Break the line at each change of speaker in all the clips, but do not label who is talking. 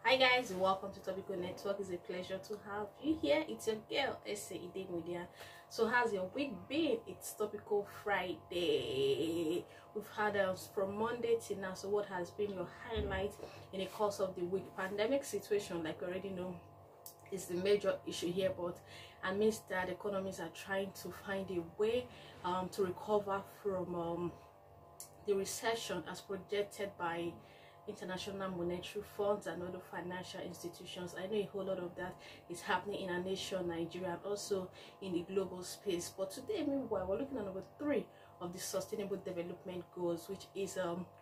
Hi guys, welcome to Topical Network. It's a pleasure to have you here. It's your girl Idemudia. So how's your week been? It's Topical Friday. We've had from Monday till now. So what has been your highlight in the course of the week? Pandemic situation, like we already know, is the major issue here, but amidst that, economies are trying to find a way to recover from the recession as projected by international monetary funds and other financial institutions. I know a whole lot of that is happening in our nation, Nigeria, and also in the global space. But today, meanwhile, we're looking at number 3 of the Sustainable Development Goals, which is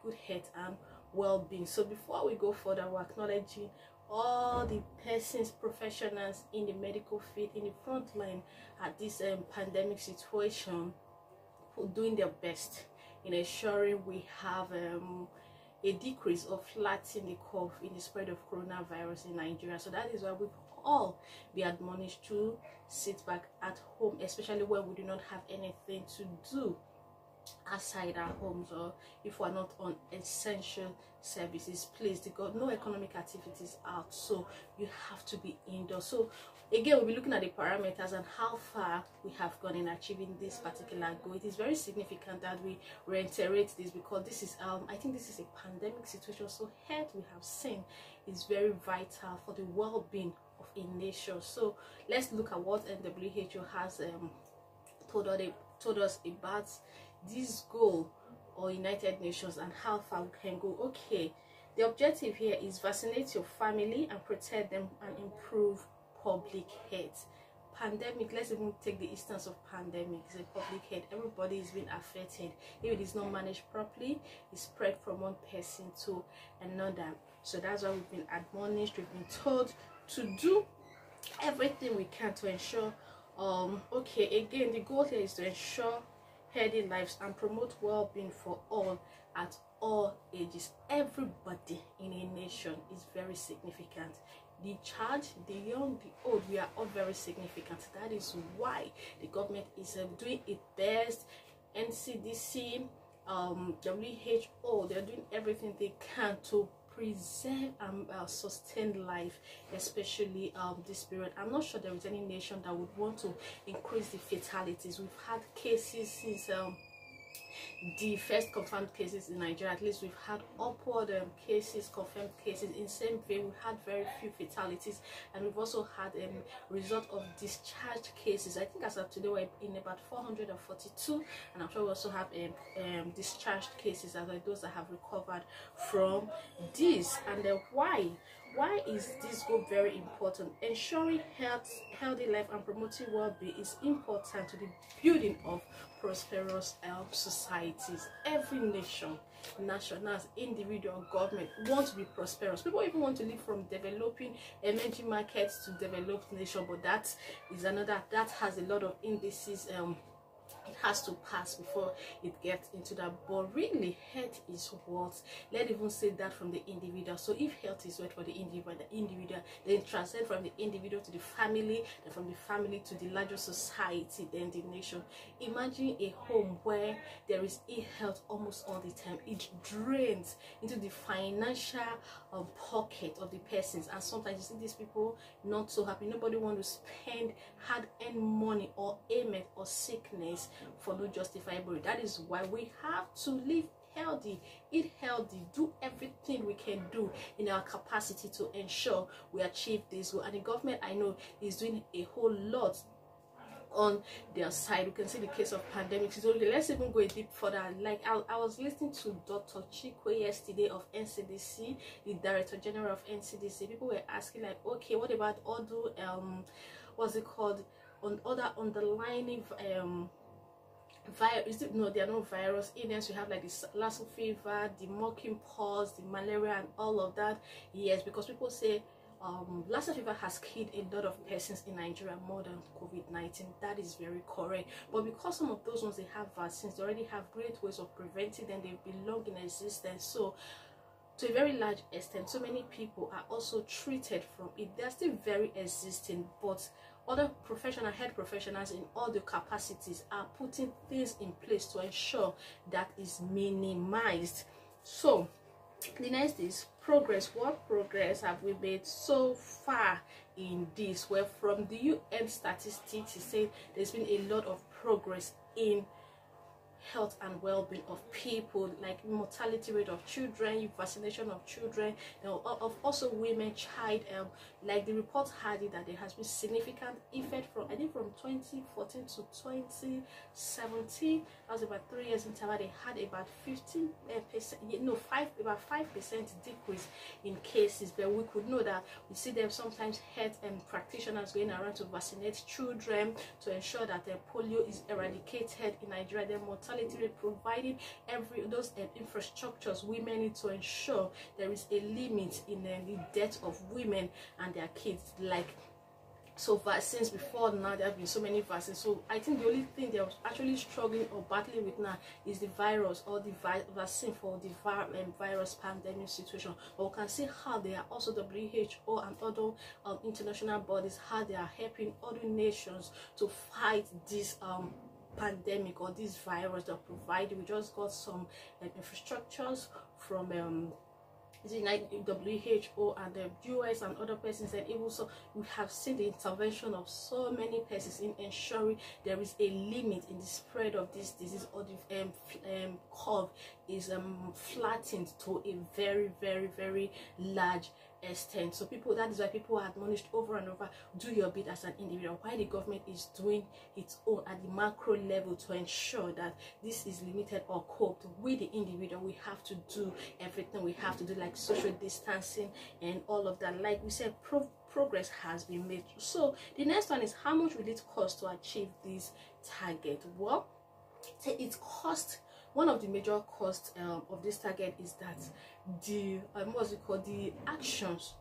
good health and well-being. So before we go further, we're acknowledging all the persons, professionals in the medical field, in the front line at this pandemic situation, who are doing their best in ensuring we have a decrease or flatten the curve in the spread of coronavirus in Nigeria. So that is why we all be admonished to sit back at home, especially when we do not have anything to do outside our homes, or if we're not on essential services. Please, no economic activities out, so you have to be indoors. So again, we'll be looking at the parameters and how far we have gone in achieving this particular goal. It is very significant that we reiterate this, because this is I think this is a pandemic situation, so health, we have seen, is very vital for the well-being of a nation. So let's look at what WHO has told us about this goal, or United Nations, and how far we can go. Okay, the objective here is vaccinate your family and protect them and improve public health. Pandemic, let's even take the instance of pandemic. It's a public health. Everybody is being affected. If it is not managed properly, it spread from one person to another. So that's why we've been admonished, we've been told to do everything we can to ensure okay, again, the goal here is to ensure healthy lives and promote well-being for all at all ages. Everybody in a nation is very significant. The child, the young, the old, we are all very significant. That is why the government is doing its best. NCDC, WHO, they're doing everything they can to preserve and sustain life, especially this period. I'm not sure there is any nation that would want to increase the fatalities. We've had cases since the first confirmed cases in Nigeria. At least we've had upward cases, confirmed cases. In same vein, we had very few fatalities, and we've also had result of discharged cases. I think as of today we're in about 442, and I'm sure we also have discharged cases, as those that have recovered from this. And why is this goal very important? Ensuring healthy life and promoting well-being is important to the building of prosperous societies. Every nation, nationals, individual, government want to be prosperous. People even want to live from developing emerging markets to developed nation, but that is another, that has a lot of indices it has to pass before it gets into that. But really, health is what, let's even say that from the individual. So if health is what for the individual, then transcend from the individual to the family, then from the family to the larger society, then the nation. Imagine a home where there is ill health almost all the time. It drains into the financial pocket of the persons, and sometimes you see these people not so happy. Nobody want to spend hard-earned money or ailment or sickness for no justifiable. That is why we have to live healthy, eat healthy, do everything we can do in our capacity to ensure we achieve this goal. And the government, I know, is doing a whole lot on their side. We can see the case of pandemic. So okay, let's even go a bit further. Like I was listening to Dr. Chikwe yesterday of NCDC, the Director General of NCDC. People were asking like, okay, what about other what's it called, on other underlying virus? No, they are not virus illness. We have like the Lassa fever, the monkeypox, the malaria, and all of that. Yes, because people say Lassa fever has killed a lot of persons in Nigeria more than COVID-19. That is very correct. But because some of those ones, they have vaccines, they already have great ways of preventing them, they belong in existence. So to a very large extent, so many people are also treated from it. They're still very existing, but other health professionals in all the capacities are putting things in place to ensure that is minimized. So the next is progress. What progress have we made so far in this? Well, from the UN statistics, it said there's been a lot of progress in health and well-being of people, like mortality rate of children, vaccination of children, of also women, child. Like the report had it that there has been significant effect from, I think, from 2014 to 2017. That was about 3 years interval. They had about 15%, about 5% decrease in cases. But we could know that we see them sometimes health and practitioners going around to vaccinate children to ensure that polio is eradicated in Nigeria. Their mortality rate, providing those infrastructures women need to ensure there is a limit in the death of women and their kids. Like, so vaccines, before now there have been so many vaccines, so I think the only thing they're actually struggling or battling with now is the virus, or the vaccine for the virus pandemic situation. But we can see how they are also, WHO and other international bodies, how they are helping other nations to fight this pandemic or this virus that provided. We just got some infrastructures from the United WHO and the US and other persons, and even so we have seen the intervention of so many persons in ensuring there is a limit in the spread of this disease, or the curve is flattened to a very, very, very large extent. So that is why people are admonished over and over, do your bit as an individual, while the government is doing its own at the macro level to ensure that this is limited or coped. With the individual, we have to do everything we have to do, like social distancing and all of that. Like we said, progress has been made. So the next one is, how much will it cost to achieve this target? Well, it costs. One of the major costs of this target is that the the actions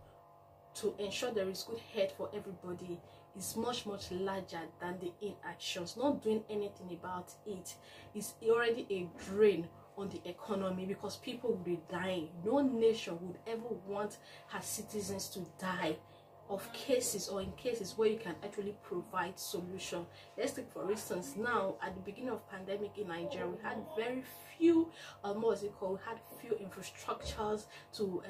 to ensure there is good health for everybody is much larger than the inactions. Not doing anything about it is already a drain on the economy, because people will be dying. No nation would ever want her citizens to die of cases, or in cases where you can actually provide solution. Let's take for instance, now at the beginning of pandemic in Nigeria, we had very few we had few infrastructures to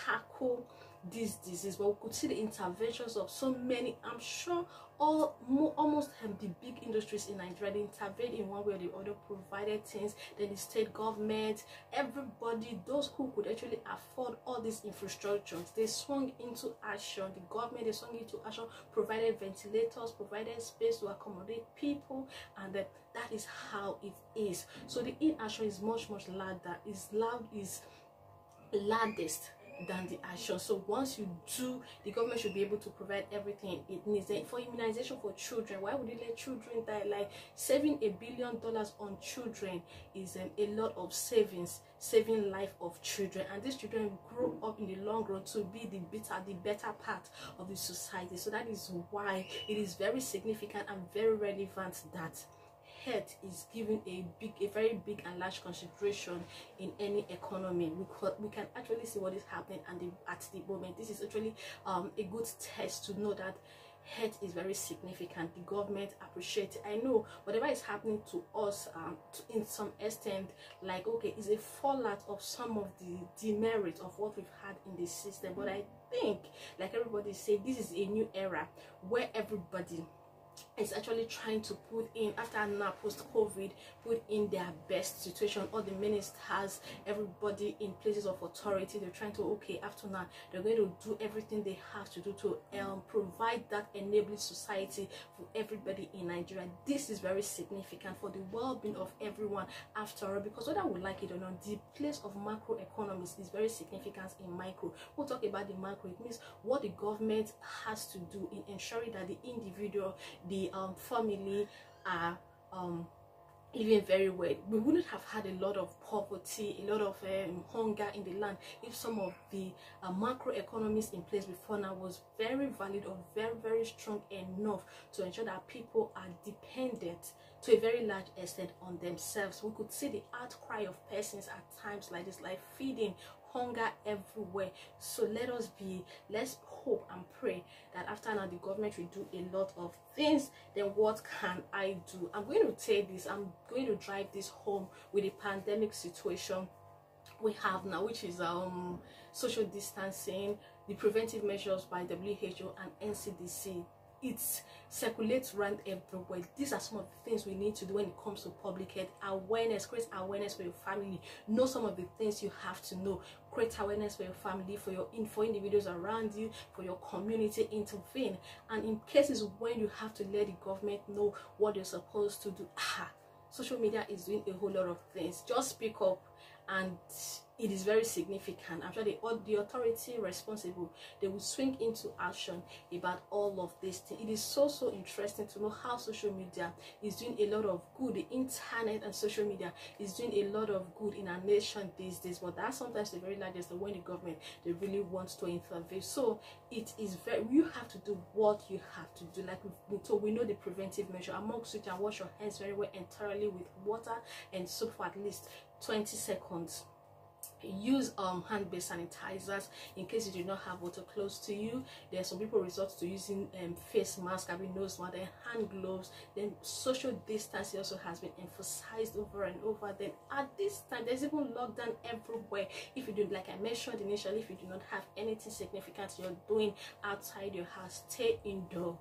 tackle this disease, but we could see the interventions of so many. I'm sure almost the big industries in Nigeria, they intervened in one way or the other, provided things. Then the state government, everybody, those who could actually afford all these infrastructures, they swung into action. The government, they swung into action, provided ventilators, provided space to accommodate people, and that is how it is. So the inaction is much louder, is loudest than the action. So once you do, the government should be able to provide everything it needs. And for immunization for children, why would you let children die? Like, saving $1 billion on children is a lot of saving life of children, and these children grow up in the long run to be the better part of the society. So that is why it is very significant and very relevant that health is given a very big and large consideration in any economy. We can actually see what is happening at the moment. This is actually a good test to know that health is very significant. The government appreciates it. I know whatever is happening to us in some extent, like, okay, is a fallout of some of the demerits of what we've had in the system. But I think, like everybody said, this is a new era where everybody is actually trying to put in, after now post-COVID, put in their best situation. All the ministers, everybody in places of authority, they're trying to, okay, after now they're going to do everything they have to do to provide that enabling society for everybody in Nigeria. This is very significant for the well-being of everyone, after all, because whether we like it or not, the place of macroeconomics is very significant in micro. We'll talk about the macro. It means what the government has to do in ensuring that the individual, the family are living very well. We wouldn't have had a lot of poverty, a lot of hunger in the land if some of the macroeconomies in place before now was very valid or very strong enough to ensure that people are dependent to a very large extent on themselves. We could see the outcry of persons at times like this, like feeding, hunger everywhere. So let's hope and pray that after now the government will do a lot of things. Then what can I do? I'm going to take this, I'm going to drive this home with the pandemic situation we have now, which is social distancing, the preventive measures by WHO and NCDC. It circulates around everywhere. These are some of the things we need to do when it comes to public health awareness. Create awareness for your family. Know some of the things you have to know. Create awareness for your family, for individuals around you, for your community. Intervene. And in cases when you have to let the government know what you're supposed to do, social media is doing a whole lot of things. Just speak up, and it is very significant. I'm sure the authority responsible, they will swing into action about all of this thing. It is so interesting to know how social media is doing a lot of good. The internet and social media is doing a lot of good in our nation these days, but that's sometimes the very largest when the government, they really want to intervene. So it is you have to do what you have to do. Like we know the preventive measure, amongst which, and wash your hands very well and thoroughly with water and soap for at least 20 seconds. Use hand-based sanitizers in case you do not have water close to you. There are some people resort to using face mask, having nose mask, then hand gloves. Then social distancing also has been emphasized over and over. Then at this time, there's even lockdown everywhere. If you do, like I mentioned initially, if you do not have anything significant you're doing outside your house, stay indoor.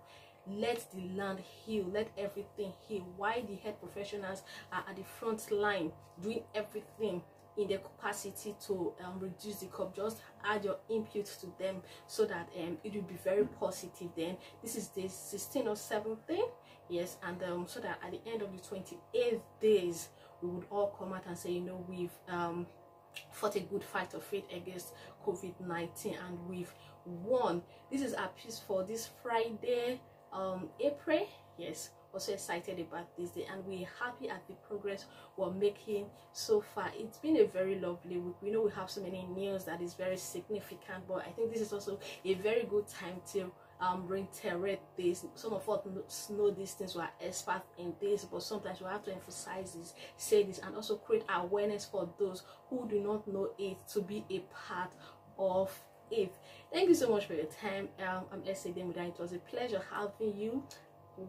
Let the land heal, let everything heal. While the health professionals are at the front line doing everything in their capacity to reduce the curve, just add your input to them so that it will be very positive. Then this is day 16 or 17, yes, and so that at the end of the 28 days we would all come out and say, you know, we've fought a good fight of faith against COVID-19 and we've won. This is our piece for this Friday, April. Yes, also excited about this day, and we're happy at the progress we're making so far. It's been a very lovely week. We know we have so many news that is very significant, but I think this is also a very good time to reiterate this. Some of us know these things, we are experts in this, but sometimes we have to emphasize this, say this, and also create awareness for those who do not know it to be a part of it. Thank you so much for your time. I'm Idemudia. It was a pleasure having you.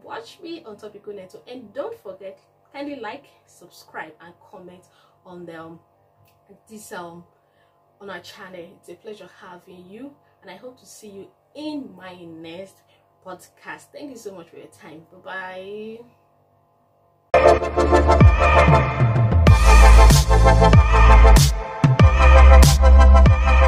Watch me on Topical Network, and don't forget, kindly like, subscribe, and comment on the on our channel. It's a pleasure having you, and I hope to see you in my next podcast. Thank you so much for your time. Bye bye.